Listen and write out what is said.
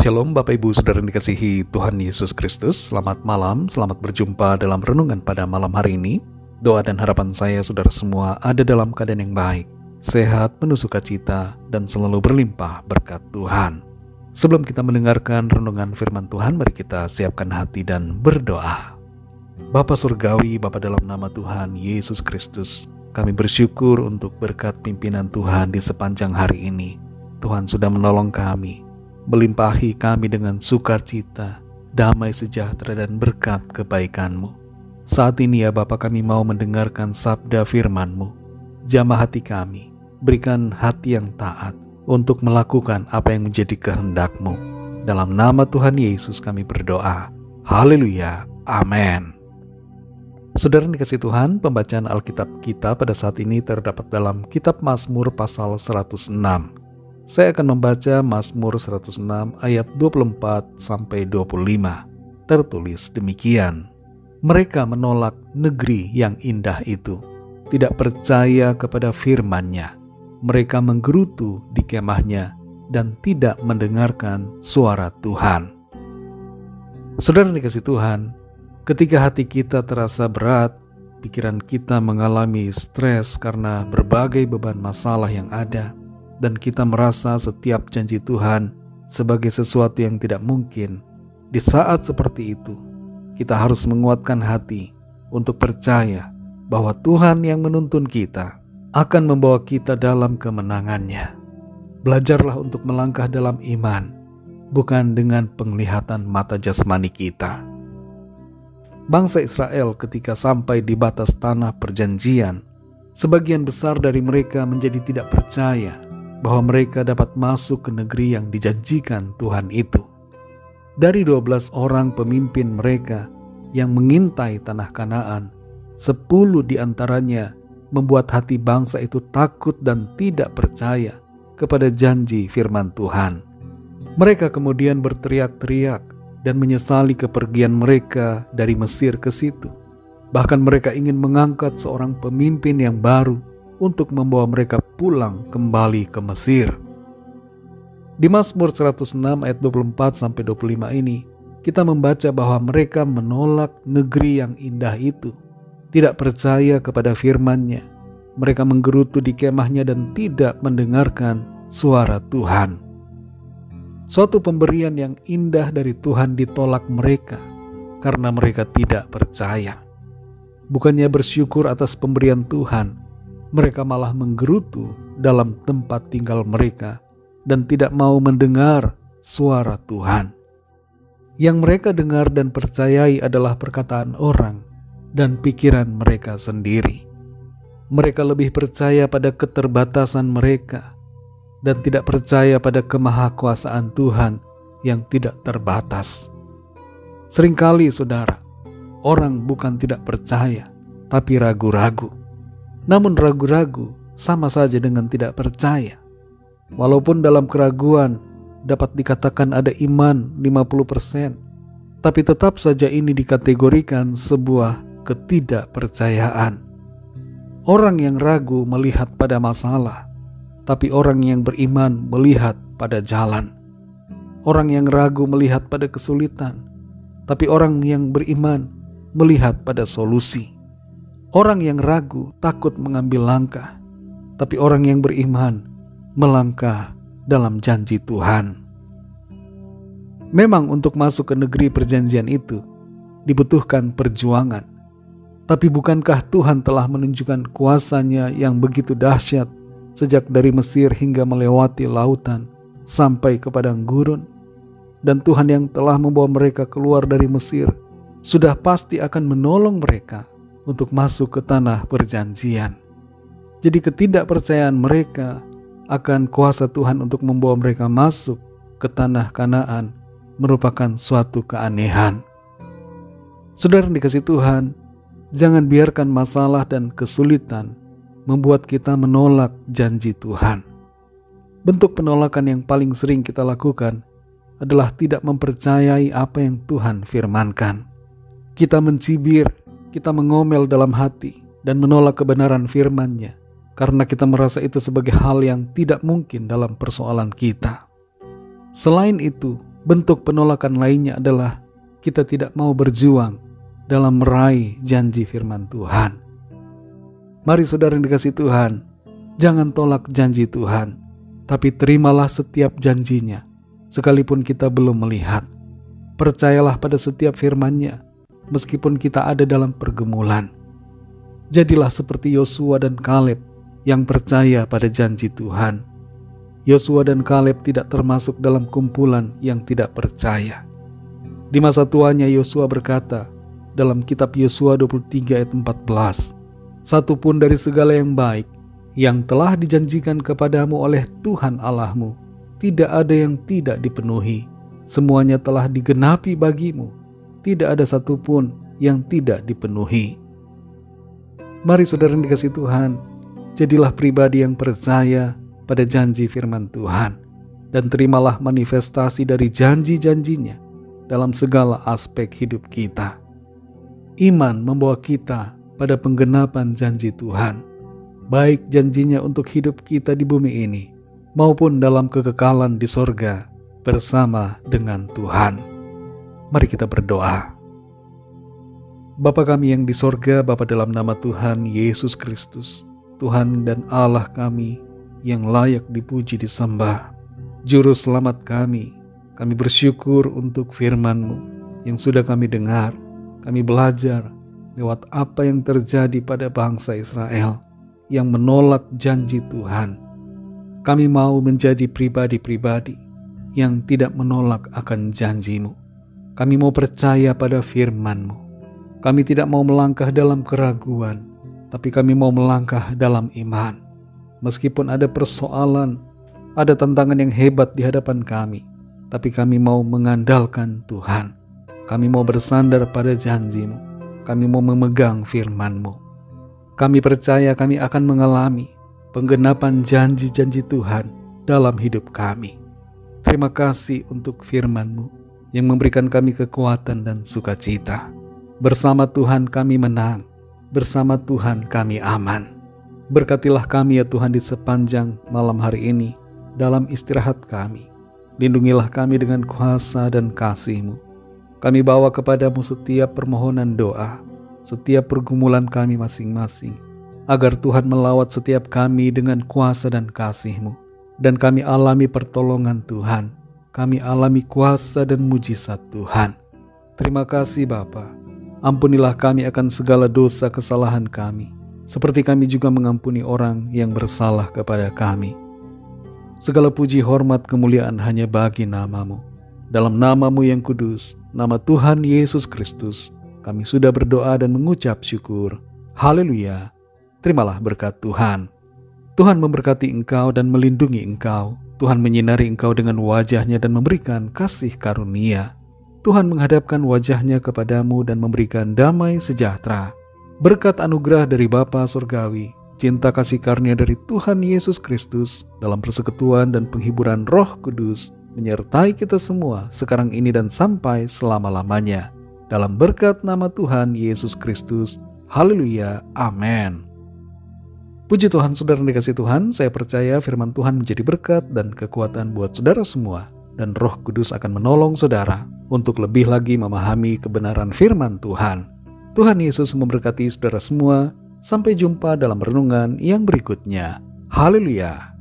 Shalom Bapak Ibu Saudara yang dikasihi Tuhan Yesus Kristus. Selamat malam, selamat berjumpa dalam renungan pada malam hari ini. Doa dan harapan saya saudara semua ada dalam keadaan yang baik, sehat, penuh sukacita, dan selalu berlimpah berkat Tuhan. Sebelum kita mendengarkan renungan firman Tuhan, mari kita siapkan hati dan berdoa. Bapa Surgawi, Bapa dalam nama Tuhan Yesus Kristus, kami bersyukur untuk berkat pimpinan Tuhan di sepanjang hari ini. Tuhan sudah menolong kami, melimpahi kami dengan sukacita, damai sejahtera dan berkat kebaikan-Mu. Saat ini ya Bapa, kami mau mendengarkan sabda firman-Mu. Jamah hati kami, berikan hati yang taat untuk melakukan apa yang menjadi kehendak-Mu. Dalam nama Tuhan Yesus kami berdoa. Haleluya. Amin. Saudara yang dikasihi Tuhan, pembacaan Alkitab kita pada saat ini terdapat dalam Kitab Mazmur pasal 106. Saya akan membaca Mazmur 106 ayat 24-25. Tertulis demikian. Mereka menolak negeri yang indah itu, tidak percaya kepada firman-Nya. Mereka menggerutu di kemahnya dan tidak mendengarkan suara Tuhan. Saudara yang dikasihi Tuhan, ketika hati kita terasa berat, pikiran kita mengalami stres karena berbagai beban masalah yang ada, dan kita merasa setiap janji Tuhan sebagai sesuatu yang tidak mungkin. Di saat seperti itu, kita harus menguatkan hati untuk percaya bahwa Tuhan yang menuntun kita akan membawa kita dalam kemenangannya. Belajarlah untuk melangkah dalam iman, bukan dengan penglihatan mata jasmani kita. Bangsa Israel ketika sampai di batas tanah perjanjian, sebagian besar dari mereka menjadi tidak percaya bahwa mereka dapat masuk ke negeri yang dijanjikan Tuhan itu. Dari 12 orang pemimpin mereka yang mengintai tanah Kanaan, 10 diantaranya membuat hati bangsa itu takut dan tidak percaya kepada janji firman Tuhan. Mereka kemudian berteriak-teriak dan menyesali kepergian mereka dari Mesir ke situ. Bahkan mereka ingin mengangkat seorang pemimpin yang baru untuk membawa mereka pulang kembali ke Mesir. Di Mazmur 106 ayat 24-25 ini, kita membaca bahwa mereka menolak negeri yang indah itu, tidak percaya kepada firman-Nya. Mereka menggerutu di kemahnya dan tidak mendengarkan suara Tuhan. Suatu pemberian yang indah dari Tuhan ditolak mereka karena mereka tidak percaya. Bukannya bersyukur atas pemberian Tuhan, mereka malah menggerutu dalam tempat tinggal mereka dan tidak mau mendengar suara Tuhan. Yang mereka dengar dan percayai adalah perkataan orang dan pikiran mereka sendiri. Mereka lebih percaya pada keterbatasan mereka dan tidak percaya pada kemahakuasaan Tuhan yang tidak terbatas. Seringkali saudara, orang bukan tidak percaya, tapi ragu-ragu. Namun ragu-ragu sama saja dengan tidak percaya. Walaupun dalam keraguan dapat dikatakan ada iman 50%, tapi tetap saja ini dikategorikan sebuah ketidakpercayaan. Orang yang ragu melihat pada masalah, tapi orang yang beriman melihat pada jalan. Orang yang ragu melihat pada kesulitan, tapi orang yang beriman melihat pada solusi. Orang yang ragu takut mengambil langkah, tapi orang yang beriman melangkah dalam janji Tuhan. Memang untuk masuk ke negeri perjanjian itu dibutuhkan perjuangan. Tapi bukankah Tuhan telah menunjukkan kuasa-Nya yang begitu dahsyat sejak dari Mesir hingga melewati lautan sampai ke padang gurun? Dan Tuhan yang telah membawa mereka keluar dari Mesir sudah pasti akan menolong mereka untuk masuk ke tanah perjanjian. Jadi ketidakpercayaan mereka akan kuasa Tuhan untuk membawa mereka masuk ke tanah Kanaan merupakan suatu keanehan. Saudara yang dikasihi Tuhan, jangan biarkan masalah dan kesulitan membuat kita menolak janji Tuhan. Bentuk penolakan yang paling sering kita lakukan adalah tidak mempercayai apa yang Tuhan firmankan. Kita mencibir, kita mengomel dalam hati dan menolak kebenaran firman-Nya karena kita merasa itu sebagai hal yang tidak mungkin dalam persoalan kita. Selain itu, Bentuk penolakan lainnya adalah kita tidak mau berjuang dalam meraih janji firman Tuhan. Mari saudara yang dikasihi Tuhan, jangan tolak janji Tuhan, tapi terimalah setiap janjinya, sekalipun kita belum melihat. Percayalah pada setiap firman-Nya, meskipun kita ada dalam pergumulan. Jadilah seperti Yosua dan Kaleb yang percaya pada janji Tuhan. Yosua dan Kaleb tidak termasuk dalam kumpulan yang tidak percaya. Di masa tuanya Yosua berkata dalam kitab Yosua 23 ayat 14, "Satupun dari segala yang baik yang telah dijanjikan kepadamu oleh Tuhan Allahmu, tidak ada yang tidak dipenuhi. Semuanya telah digenapi bagimu. Tidak ada satupun yang tidak dipenuhi." Mari saudara yang dikasihi Tuhan, jadilah pribadi yang percaya pada janji firman Tuhan, dan terimalah manifestasi dari janji-janjinya dalam segala aspek hidup kita. Iman membawa kita pada penggenapan janji Tuhan, baik janjinya untuk hidup kita di bumi ini, maupun dalam kekekalan di sorga bersama dengan Tuhan. Mari kita berdoa. Bapa kami yang di sorga, Bapa dalam nama Tuhan Yesus Kristus, Tuhan dan Allah kami yang layak dipuji disembah, Juru Selamat kami bersyukur untuk firman-Mu yang sudah kami dengar, kami belajar lewat apa yang terjadi pada bangsa Israel yang menolak janji Tuhan. Kami mau menjadi pribadi-pribadi yang tidak menolak akan janji-Mu. Kami mau percaya pada firman-Mu. Kami tidak mau melangkah dalam keraguan, tapi kami mau melangkah dalam iman. Meskipun ada persoalan, ada tantangan yang hebat di hadapan kami, tapi kami mau mengandalkan Tuhan. Kami mau bersandar pada janji-Mu. Kami mau memegang firman-Mu. Kami percaya kami akan mengalami penggenapan janji-janji Tuhan dalam hidup kami. Terima kasih untuk firman-Mu yang memberikan kami kekuatan dan sukacita. Bersama Tuhan kami menang, bersama Tuhan kami aman. Berkatilah kami ya Tuhan di sepanjang malam hari ini dalam istirahat kami. Lindungilah kami dengan kuasa dan kasih-Mu. Kami bawa kepadamu setiap permohonan doa, setiap pergumulan kami masing-masing, agar Tuhan melawat setiap kami dengan kuasa dan kasih-Mu. Dan kami alami pertolongan Tuhan, kami alami kuasa dan mujizat Tuhan. Terima kasih Bapa. Ampunilah kami akan segala dosa kesalahan kami, seperti kami juga mengampuni orang yang bersalah kepada kami. Segala puji, hormat, kemuliaan hanya bagi nama-Mu. Dalam nama-Mu yang kudus, nama Tuhan Yesus Kristus, kami sudah berdoa dan mengucap syukur. Haleluya. Terimalah berkat Tuhan. Tuhan memberkati engkau dan melindungi engkau. Tuhan menyinari engkau dengan wajah-Nya dan memberikan kasih karunia. Tuhan menghadapkan wajah-Nya kepadamu dan memberikan damai sejahtera. Berkat anugerah dari Bapa Surgawi, cinta kasih karunia dari Tuhan Yesus Kristus, dalam persekutuan dan penghiburan Roh Kudus, menyertai kita semua sekarang ini dan sampai selama-lamanya. Dalam berkat nama Tuhan Yesus Kristus. Haleluya. Amin. Puji Tuhan, saudara yang dikasihi Tuhan, saya percaya firman Tuhan menjadi berkat dan kekuatan buat saudara semua. Dan Roh Kudus akan menolong saudara untuk lebih lagi memahami kebenaran firman Tuhan. Tuhan Yesus memberkati saudara semua. Sampai jumpa dalam renungan yang berikutnya. Haleluya.